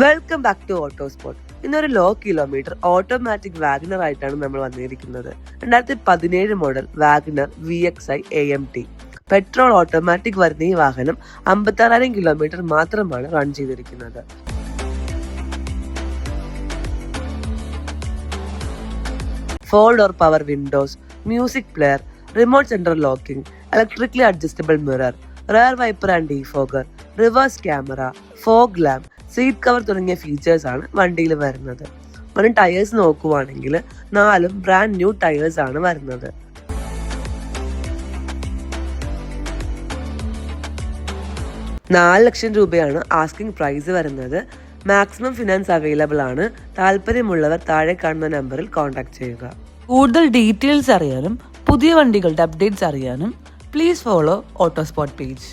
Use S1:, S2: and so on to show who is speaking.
S1: Welcome back to ഓട്ടോസ്പോട്ട്. ഇന്നൊരു low kilometre automatic WagonR ആയിട്ടാണ് നമ്മൾ വന്നിരിക്കുന്നത്. 2017 model WagonR VXi AMT petrol automatic വരുന്ന ഈ വാഹനം 56,000 കിലോമീറ്റർ മാത്രമാണ് റൺ ചെയ്തിരിക്കുന്നത്. Four door power windows, music player, remote central locking, electrically adjustable mirror, rear wiper and defogger, reverse camera, fog lamp, seat cover തുടങ്ങിയ features ആണ് വണ്ടിയിൽ വരുന്നത്. പിന്നെ ടയേഴ്സ് നോക്കുവാണെങ്കിൽ 4 ബ്രാൻഡ് ന്യൂ ടയേഴ്സ് ആണ് വരുന്നത്. ₹4,00,000 ആസ്കിംഗ് പ്രൈസ് വരുന്നത്. മാക്സിമം ഫിനാൻസ് അവൈലബിൾ ആണ്. താല്പര്യമുള്ളവർ താഴെ കാണുന്ന നമ്പറിൽ കോൺടാക്ട് ചെയ്യുക.
S2: കൂടുതൽ ഡീറ്റെയിൽസ് അറിയാനും പുതിയ വണ്ടികളുടെ അപ്ഡേറ്റ്സ് അറിയാനും പ്ലീസ് ഫോളോ ഓട്ടോസ്പോട്ട് പേജ്.